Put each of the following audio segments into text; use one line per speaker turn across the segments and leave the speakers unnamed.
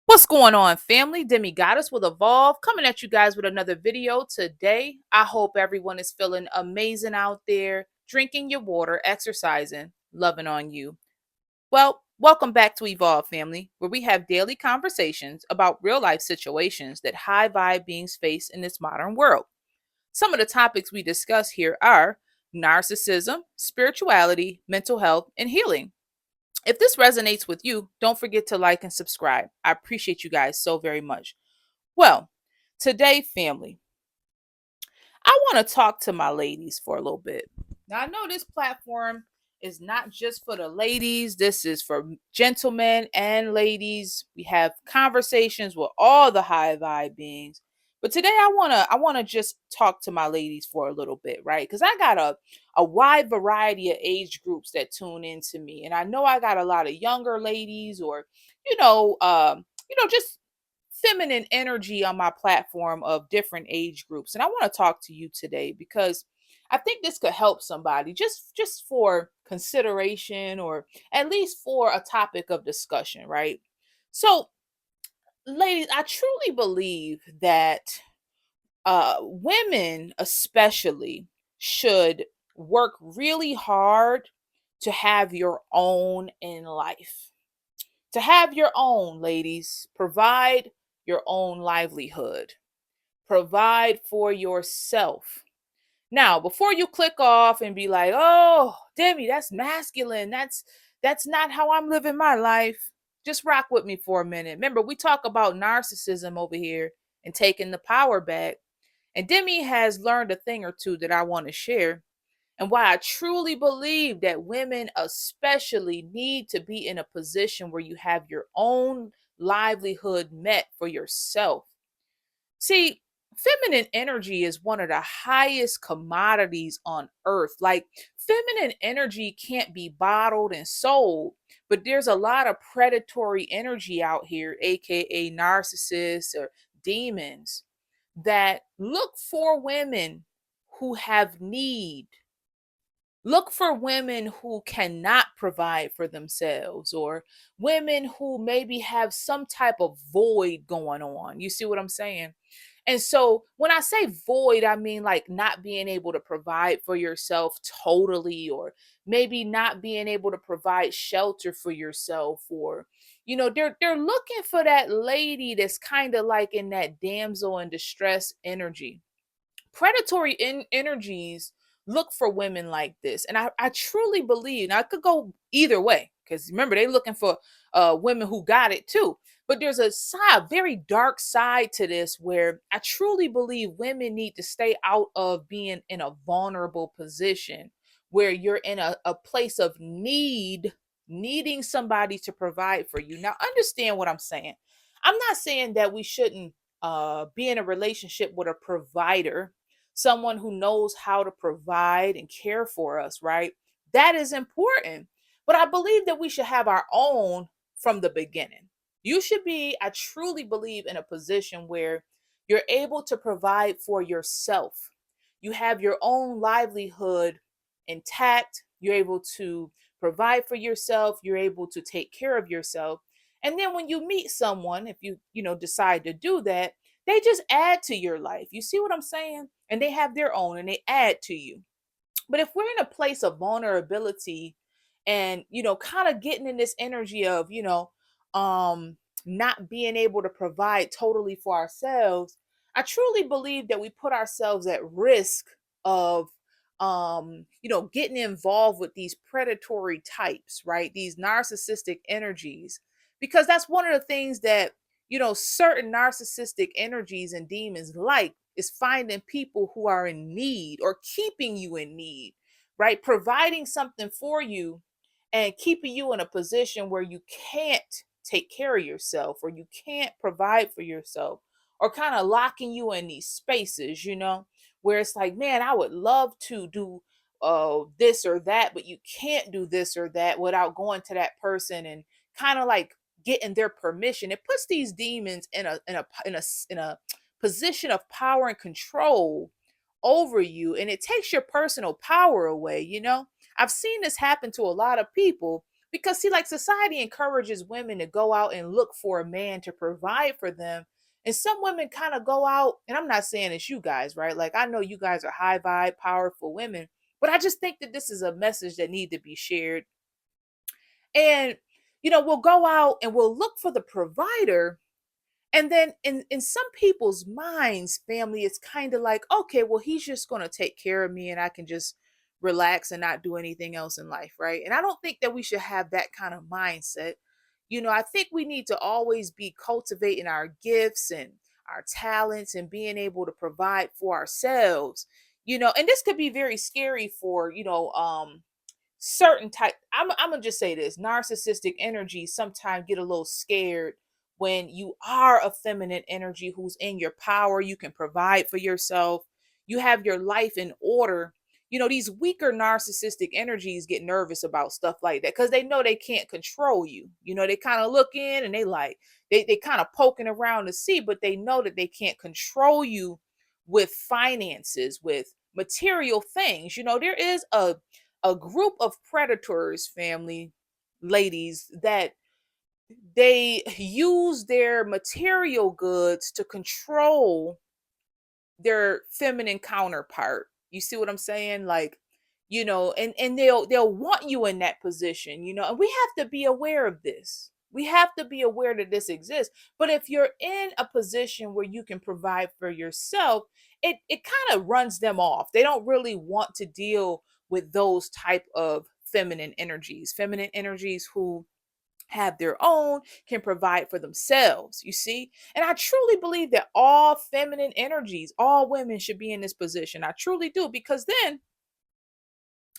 What's going on, family? Demi Goddess will evolve coming at you guys with another video today. I hope everyone is feeling amazing out there, drinking your water, exercising, loving on you. Well, welcome back to Evolve, family, where we have daily conversations about real life situations that high vibe beings face in this modern world. Some of the topics we discuss here are narcissism, spirituality, mental health, and healing. If this resonates with you, don't forget to like and subscribe. I appreciate you guys so very much. Well, today, family, I want to talk to my ladies for a little bit. Now, I know this platform is not just for the ladies, this is for gentlemen and ladies. We have conversations with all the high vibe beings. But today I want to just talk to my ladies for a little bit, right? Cuz I got a wide variety of age groups that tune into me. And I know I got a lot of younger ladies or just feminine energy on my platform of different age groups. And I want to talk to you today because I think this could help somebody just for consideration or at least for a topic of discussion, right? So, ladies, I truly believe that women especially should work really hard to have your own in life, to have your own, ladies. Provide your own livelihood. Provide for yourself. Now, before you click off and be like, "Oh, Demi, that's masculine. That's not how I'm living my life." Just rock with me for a minute. Remember, we talk about narcissism over here and taking the power back. And Demi has learned a thing or two that I want to share and why I truly believe that women, especially, need to be in a position where you have your own livelihood met for yourself. See, feminine energy is one of the highest commodities on earth. Like, feminine energy can't be bottled and sold, but there's a lot of predatory energy out here, aka narcissists or demons, that look for women who have need. Look for women who cannot provide for themselves or women who maybe have some type of void going on. You see what I'm saying? And so when I say void, I mean like not being able to provide for yourself totally, or maybe not being able to provide shelter for yourself, or they're looking for that lady that's kind of like in that damsel in distress energy. Predatory energies look for women like this. And I truly believe, now I could go either way, because remember, they looking for women who got it too. But there's a side, very dark side to this, where I truly believe women need to stay out of being in a vulnerable position where you're in a place of need, needing somebody to provide for you. Now, understand what I'm saying. I'm not saying that we shouldn't be in a relationship with a provider, someone who knows how to provide and care for us, right? That is important. But I believe that we should have our own from the beginning. You should be, I truly believe, in a position where you're able to provide for yourself. You have your own livelihood intact. You're able to provide for yourself. You're able to take care of yourself. And then when you meet someone, if you decide to do that, they just add to your life. You see what I'm saying? And they have their own and they add to you. But if we're in a place of vulnerability and, kind of getting in this energy of, um, not being able to provide totally for ourselves, I truly believe that we put ourselves at risk of, getting involved with these predatory types, right? These narcissistic energies. Because that's one of the things that, certain narcissistic energies and demons like is finding people who are in need or keeping you in need, right? Providing something for you and keeping you in a position where you can't take care of yourself or you can't provide for yourself, or kind of locking you in these spaces, where it's like, man, I would love to do this or that, but you can't do this or that without going to that person and kind of like getting their permission. It puts these demons in a position of power and control over you, and it takes your personal power away. I've seen this happen to a lot of people Because see, like society encourages women to go out and look for a man to provide for them. And some women kind of go out, and I'm not saying it's you guys, right? Like I know you guys are high vibe, powerful women, but I just think that this is a message that need to be shared. And we'll go out and we'll look for the provider, and then in some people's minds, family, it's kind of like, okay, well, he's just going to take care of me and I can just relax and not do anything else in life, right? And I don't think that we should have that kind of mindset. I think we need to always be cultivating our gifts and our talents and being able to provide for ourselves. And this could be very scary for, certain type. I'm gonna just say this: narcissistic energy sometimes get a little scared when you are a feminine energy who's in your power. You can provide for yourself. You have your life in order. These weaker narcissistic energies get nervous about stuff like that because they know they can't control you. They kind of look in and they kind of poking around to see, but they know that they can't control you with finances, with material things. There is a group of predators, family, ladies, that they use their material goods to control their feminine counterpart. You see what I'm saying? Like, and they'll want you in that position, and we have to be aware of this. We have to be aware that this exists. But if you're in a position where you can provide for yourself, it kind of runs them off. They don't really want to deal with those type of feminine energies who have their own, can provide for themselves, you see? And I truly believe that all feminine energies, all women should be in this position. I truly do, because then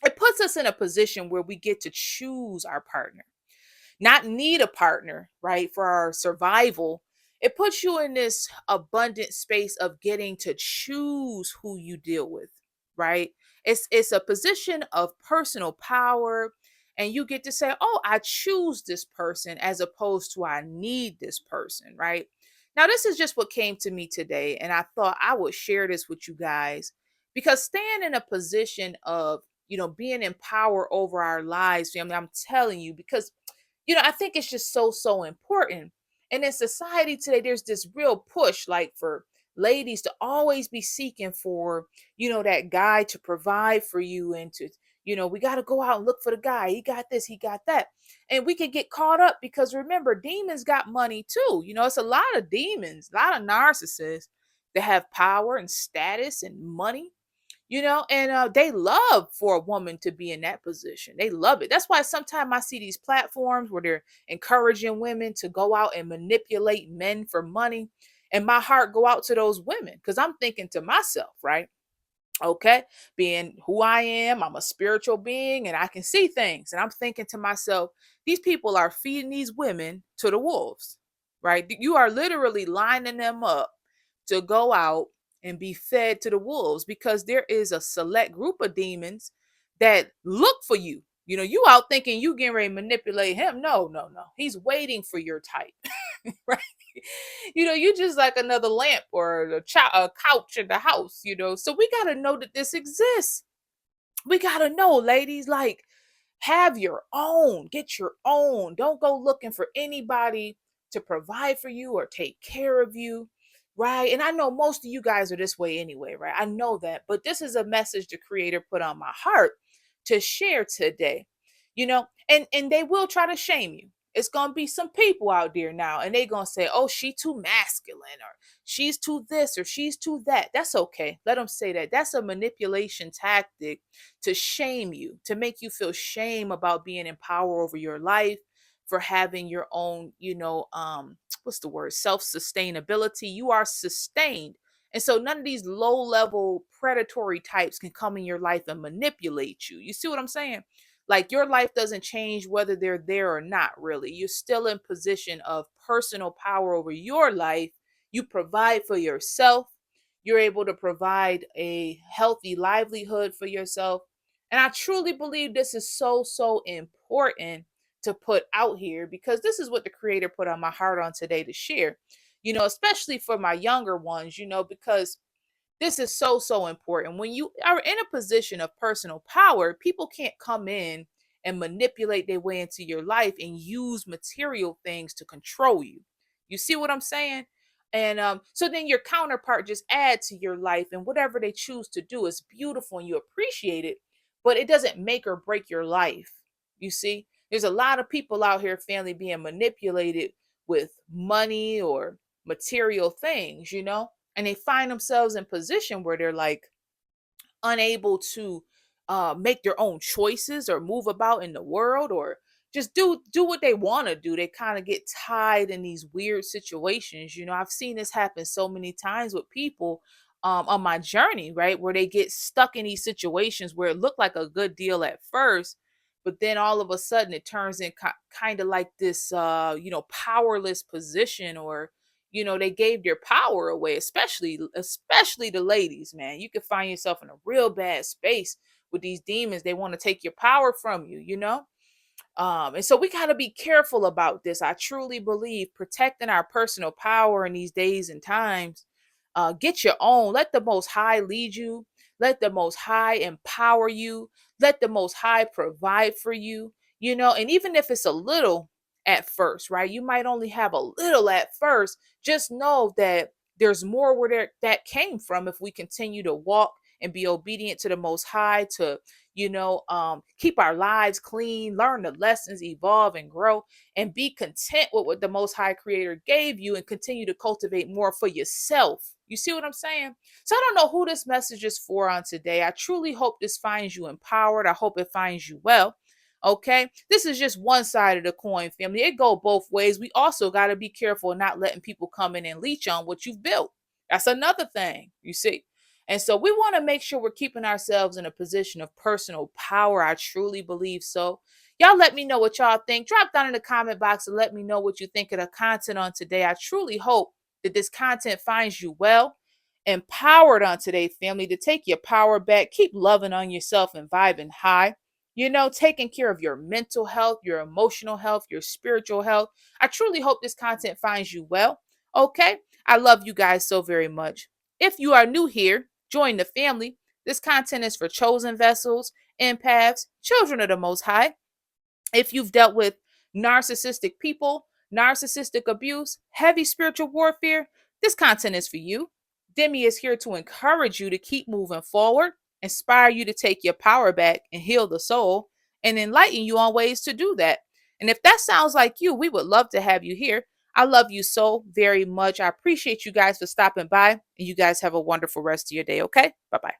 it puts us in a position where we get to choose our partner, not need a partner, right, for our survival. It puts you in this abundant space of getting to choose who you deal with, right? It's a position of personal power, and you get to say, "Oh, I choose this person," as opposed to "I need this person," right? Now, this is just what came to me today, and I thought I would share this with you guys because staying in a position of being in power over our lives, family, I'm telling you, because I think it's just so important. And in society today, there's this real push, like for ladies to always be seeking for, that guy to provide for you and to, we got to go out and look for the guy. He got this, he got that. And we could get caught up because remember, demons got money too. It's a lot of demons, a lot of narcissists that have power and status and money, and they love for a woman to be in that position. They love it. That's why sometimes I see these platforms where they're encouraging women to go out and manipulate men for money, and my heart go out to those women because I'm thinking to myself, right? Okay, being who I am, I'm a spiritual being and I can see things, and I'm thinking to myself, these people are feeding these women to the wolves, right? You are literally lining them up to go out and be fed to the wolves, because there is a select group of demons that look for you. You out thinking you getting ready to manipulate him. No, no, no, he's waiting for your type. Right? You just like another lamp or a couch in the house. So we got to know that this exists. We got to know, ladies, like, have your own, get your own. Don't go looking for anybody to provide for you or take care of you, right? And I know most of you guys are this way anyway, right? I know that, but this is a message the creator put on my heart to share today. And they will try to shame you. It's gonna be some people out there now, and they gonna say, "Oh, she too masculine," or "She's too this," or "She's too that." That's okay. Let them say that. That's a manipulation tactic to shame you, to make you feel shame about being in power over your life, for having your own, what's the word? Self-sustainability. You are sustained. And so none of these low-level predatory types can come in your life and manipulate you. You see what I'm saying? Like your life doesn't change whether they're there or not, really. You're still in position of personal power over your life. You provide for yourself. You're able to provide a healthy livelihood for yourself. And I truly believe this is so important to put out here, because this is what the creator put on my heart on today to share, especially for my younger ones, because this is so important. When you are in a position of personal power, people can't come in and manipulate their way into your life and use material things to control you. You see what I'm saying? And so then your counterpart just add to your life, and whatever they choose to do is beautiful and you appreciate it, but it doesn't make or break your life. You see, there's a lot of people out here, family, being manipulated with money or material things, and they find themselves in position where they're like unable to make their own choices or move about in the world or just do what they want to do. They kind of get tied in these weird situations. I've seen this happen so many times with people on my journey, right? Where they get stuck in these situations where it looked like a good deal at first, but then all of a sudden it turns in kind of like this powerless position, or they gave their power away, especially the ladies, man. You could find yourself in a real bad space with these demons. They want to take your power from you. And so we got to be careful about this. I truly believe protecting our personal power in these days and times. Get your own. Let the Most High lead you. Let the Most High empower you. Let the Most High provide for you. And even if it's a little at first, right? You might only have a little at first. Just know that there's more where that came from if we continue to walk and be obedient to the Most High, to keep our lives clean, learn the lessons, evolve and grow, and be content with what the Most High Creator gave you, and continue to cultivate more for yourself. You see what I'm saying? So I don't know who this message is for on today. I truly hope this finds you empowered. I hope it finds you well. Okay, this is just one side of the coin, family. It go both ways. We also got to be careful not letting people come in and leech on what you've built. That's another thing, you see. And so we want to make sure we're keeping ourselves in a position of personal power. I truly believe so. Y'all let me know what y'all think. Drop down in the comment box and let me know what you think of the content on today. I truly hope that this content finds you well, empowered on today, family, to take your power back. Keep loving on yourself and vibing high. Taking care of your mental health, your emotional health, your spiritual health. I truly hope this content finds you well. Okay. I love you guys so very much. If you are new here, join the family. This content is for chosen vessels, empaths, children of the Most High. If you've dealt with narcissistic people, narcissistic abuse, heavy spiritual warfare, this content is for you. Demi is here to encourage you to keep moving forward, inspire you to take your power back and heal the soul, and enlighten you on ways to do that. And if that sounds like you, we would love to have you here. I love you so very much. I appreciate you guys for stopping by, and you guys have a wonderful rest of your day. Okay? Bye bye.